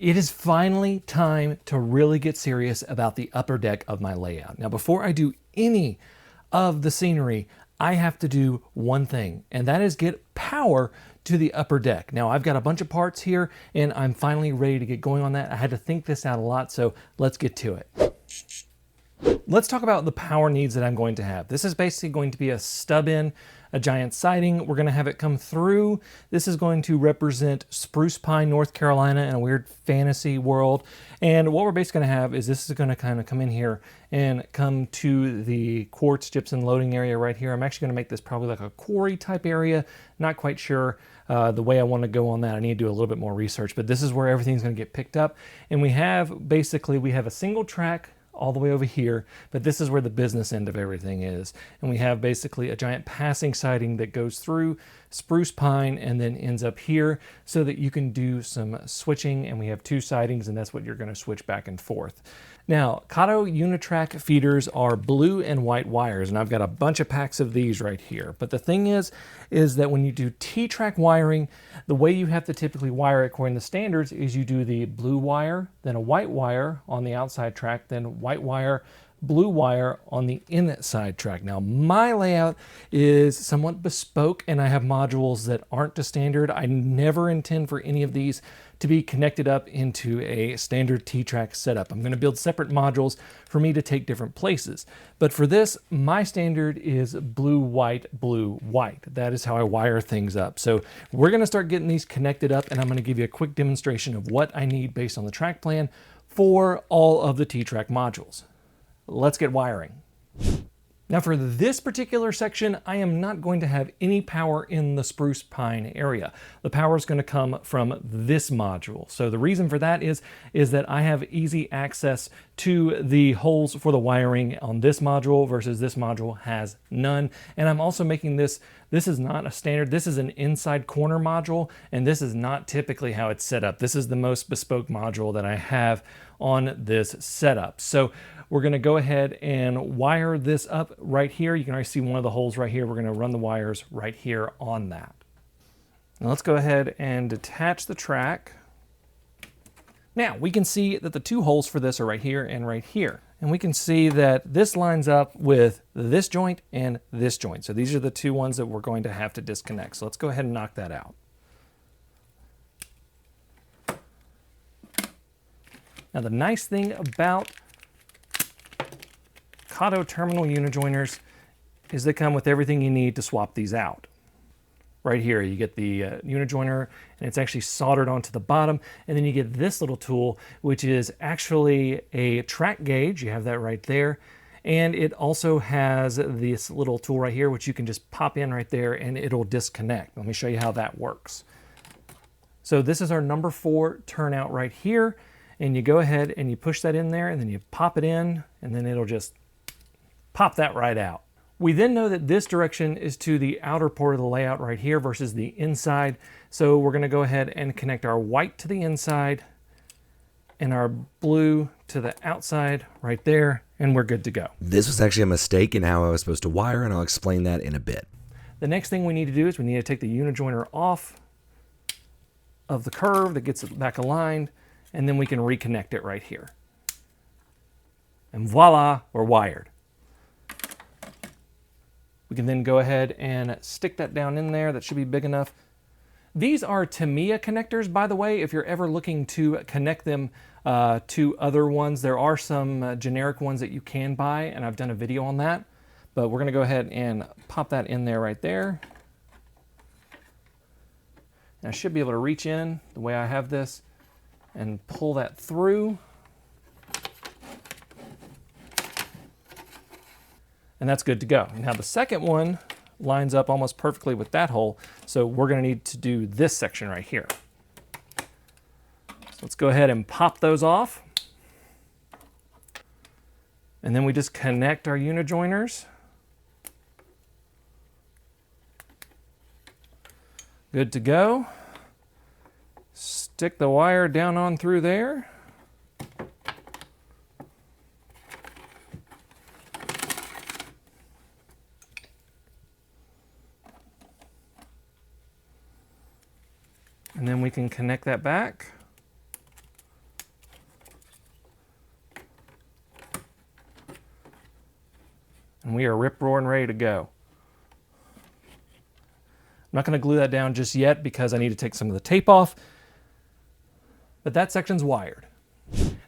It is finally time to really get serious about the upper deck of my layout. Now, before I do any of the scenery, I have to do one thing, and that is get power to the upper deck. Now, I've got a bunch of parts here, and I'm finally ready to get going on that. I had to think this out a lot, so let's get to it. Let's talk about the power needs that I'm going to have. This is basically going to be a stub in, a giant siding. We're going to have it come through. This is going to represent Spruce Pine, North Carolina in a weird fantasy world. And what we're basically going to have is this is going to kind of come in here and come to the quartz gypsum loading area right here. I'm actually going to make this probably like a quarry type area. Not quite sure the way I want to go on that. I need to do a little bit more research, but this is where everything's going to get picked up. And we have a single track all the way over here, but this is where the business end of everything is. And we have basically a giant passing siding that goes through Spruce Pine and then ends up here so that you can do some switching, and we have two sidings, and that's what you're going to switch back and forth. Now, Kato Unitrack feeders are blue and white wires, and I've got a bunch of packs of these right here. But the thing is that when you do T-track wiring, the way you have to typically wire it according to standards is you do the blue wire, then a white wire on the outside track, then white wire, blue wire on the inside track. Now, my layout is somewhat bespoke, and I have modules that aren't to standard. I never intend for any of these to be connected up into a standard T-track setup. I'm going to build separate modules for me to take different places. But for this, my standard is blue, white, blue, white. That is how I wire things up. So we're going to start getting these connected up, and I'm going to give you a quick demonstration of what I need based on the track plan for all of the T-track modules. Let's get wiring. Now, for this particular section, I am not going to have any power in the Spruce Pine area. The power is going to come from this module. So the reason for that is that I have easy access to the holes for the wiring on this module versus this module has none. And I'm also making this is not a standard, this is an inside corner module, and this is not typically how it's set up. This is the most bespoke module that I have on this setup. So we're going to go ahead and wire this up right here. You can already see one of the holes right here. We're going to run the wires right here on that. Now let's go ahead and detach the track. Now we can see that the two holes for this are right here and right here. And we can see that this lines up with this joint and this joint. So these are the two ones that we're going to have to disconnect. So let's go ahead and knock that out. Now the nice thing about Kato terminal unijoiners is they come with everything you need to swap these out. Right here, you get the unijoiner, and it's actually soldered onto the bottom, and then you get this little tool, which is actually a track gauge. You have that right there, and it also has this little tool right here, which you can just pop in right there, and it'll disconnect. Let me show you how that works. So this is our number 4 turnout right here, and you go ahead and you push that in there, and then you pop it in, and then it'll just pop that right out. We then know that this direction is to the outer part of the layout right here versus the inside. So we're going to go ahead and connect our white to the inside and our blue to the outside right there, and we're good to go. This was actually a mistake in how I was supposed to wire, and I'll explain that in a bit. The next thing we need to do is we need to take the unijoiner off of the curve that gets it back aligned, and then we can reconnect it right here. And voila, we're wired. We can then go ahead and stick that down in there. That should be big enough. These are Tamiya connectors, by the way. If you're ever looking to connect them to other ones, there are some generic ones that you can buy, and I've done a video on that. But we're going to go ahead and pop that in there right there. And I should be able to reach in the way I have this and pull that through. And that's good to go. Now the second one lines up almost perfectly with that hole, so we're going to need to do this section right here. So let's go ahead and pop those off. And then we just connect our unijoiners. Good to go. Stick the wire down on through there. And then we can connect that back. And we are rip-roaring ready to go. I'm not going to glue that down just yet because I need to take some of the tape off, but that section's wired.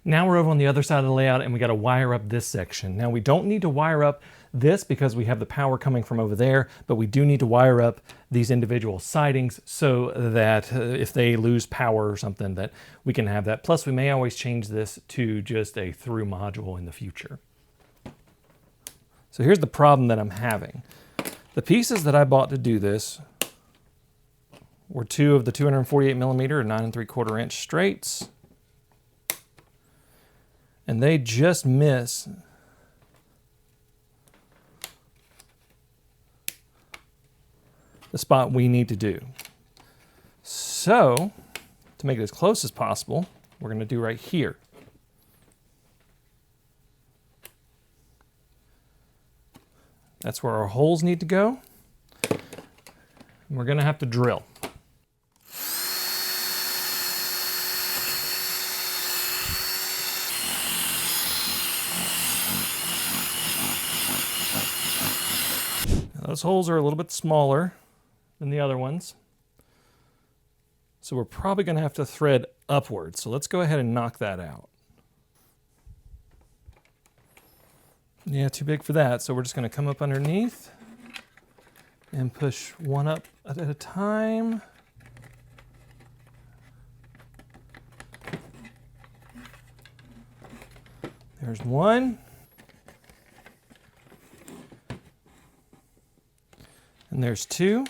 Now we're over on the other side of the layout and we got to wire up this section. Now we don't need to wire up this because we have the power coming from over there, but we do need to wire up these individual sidings so that if they lose power or something that we can have that. Plus we may always change this to just a through module in the future. So here's the problem that I'm having. The pieces that I bought to do this were 2 of the 248 millimeter and 9 3/4 inch straights. And they just miss the spot we need to do. So, to make it as close as possible, we're going to do right here. That's where our holes need to go. And we're going to have to drill. Those holes are a little bit smaller than the other ones. So we're probably going to have to thread upwards. So let's go ahead and knock that out. Yeah, too big for that. So we're just going to come up underneath and push one up at a time. There's one. And there's 2.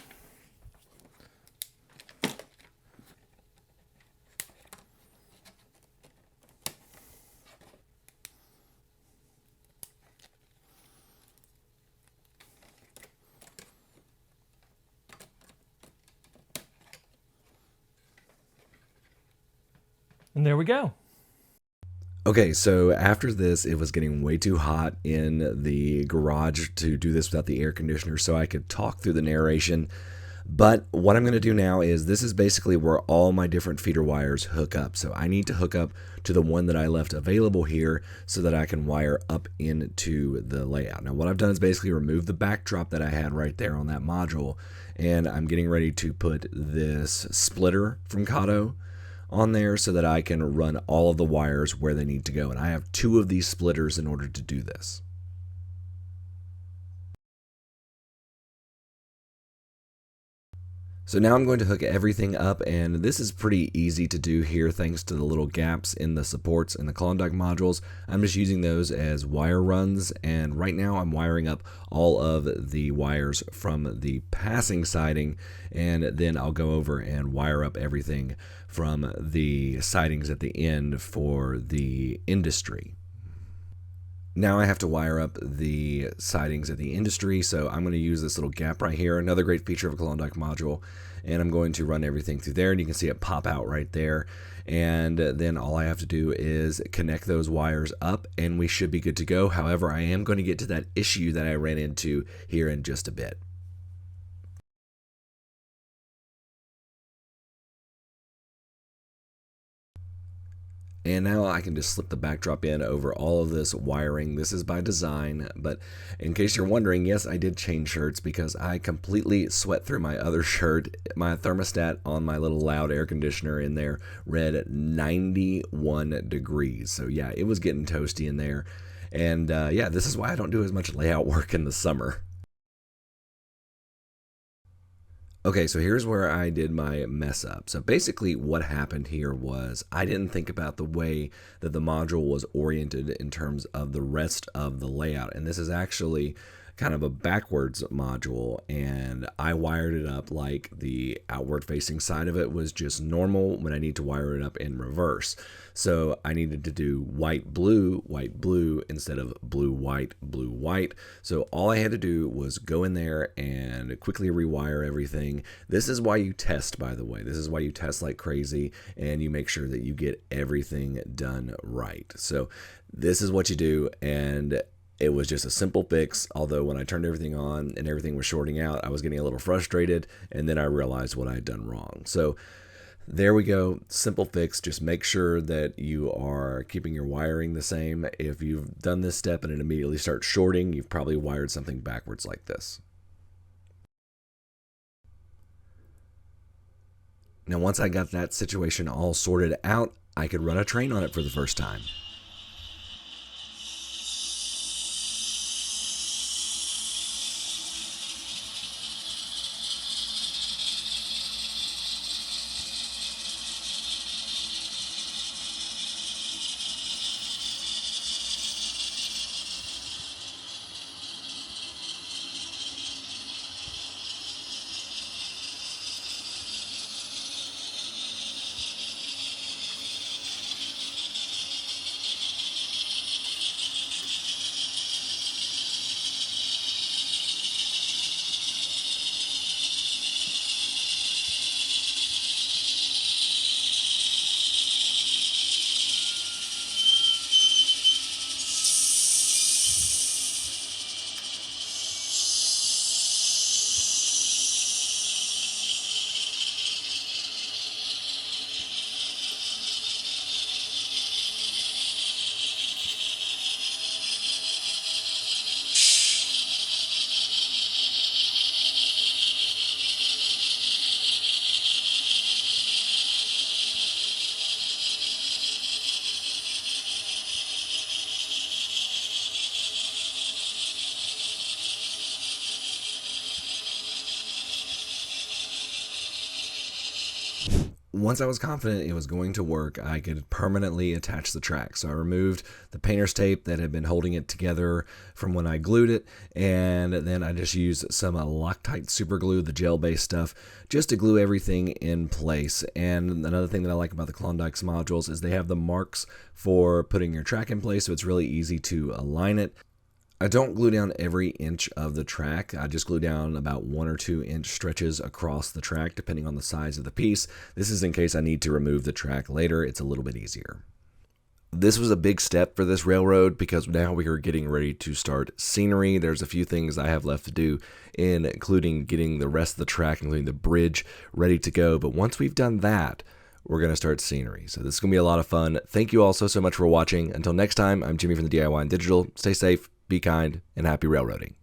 And there we go. Okay, so after this, it was getting way too hot in the garage to do this without the air conditioner, so I could talk through the narration. But what I'm going to do now is this is basically where all my different feeder wires hook up. So I need to hook up to the one that I left available here so that I can wire up into the layout. Now what I've done is basically remove the backdrop that I had right there on that module, and I'm getting ready to put this splitter from Kato on there so that I can run all of the wires where they need to go. And I have 2 of these splitters in order to do this. So now I'm going to hook everything up, and this is pretty easy to do here thanks to the little gaps in the supports and the Klondike modules. I'm just using those as wire runs, and right now I'm wiring up all of the wires from the passing siding, and then I'll go over and wire up everything from the sidings at the end for the industry. Now I have to wire up the sidings at the industry, so I'm going to use this little gap right here, another great feature of a Klondike module, and I'm going to run everything through there, and you can see it pop out right there. And then all I have to do is connect those wires up, and we should be good to go. However, I am going to get to that issue that I ran into here in just a bit. And now I can just slip the backdrop in over all of this wiring. This is by design, but in case you're wondering, yes, I did change shirts because I completely sweat through my other shirt. My thermostat on my little loud air conditioner in there read 91 degrees. So yeah, it was getting toasty in there. And yeah, this is why I don't do as much layout work in the summer. Okay, so here's where I did my mess up. So basically what happened here was I didn't think about the way that the module was oriented in terms of the rest of the layout. And this is actually kind of a backwards module, and I wired it up like the outward facing side of it was just normal when I need to wire it up in reverse. So I needed to do white, blue instead of blue, white. So all I had to do was go in there and quickly rewire everything. This is why you test, by the way. This is why you test like crazy, and you make sure that you get everything done right. So this is what you do, and it was just a simple fix, although when I turned everything on and everything was shorting out, I was getting a little frustrated, and then I realized what I had done wrong. So There we go. Simple fix. Just make sure that you are keeping your wiring the same. If you've done this step and it immediately starts shorting, you've probably wired something backwards like this. Now, once I got that situation all sorted out, I could run a train on it for the first time. Once I was confident it was going to work, I could permanently attach the track. So I removed the painter's tape that had been holding it together from when I glued it, and then I just used some Loctite super glue, the gel-based stuff, just to glue everything in place. And another thing that I like about the Klondike's modules is they have the marks for putting your track in place, so it's really easy to align it. I don't glue down every inch of the track. I just glue down about 1 or 2 inch stretches across the track, depending on the size of the piece. This is in case I need to remove the track later. It's a little bit easier. This was a big step for this railroad because now we are getting ready to start scenery. There's a few things I have left to do, including getting the rest of the track, including the bridge, ready to go. But once we've done that, we're going to start scenery. So this is going to be a lot of fun. Thank you all so much for watching. Until next time, I'm Jimmy from the DIY and Digital. Stay safe, be kind, and happy railroading.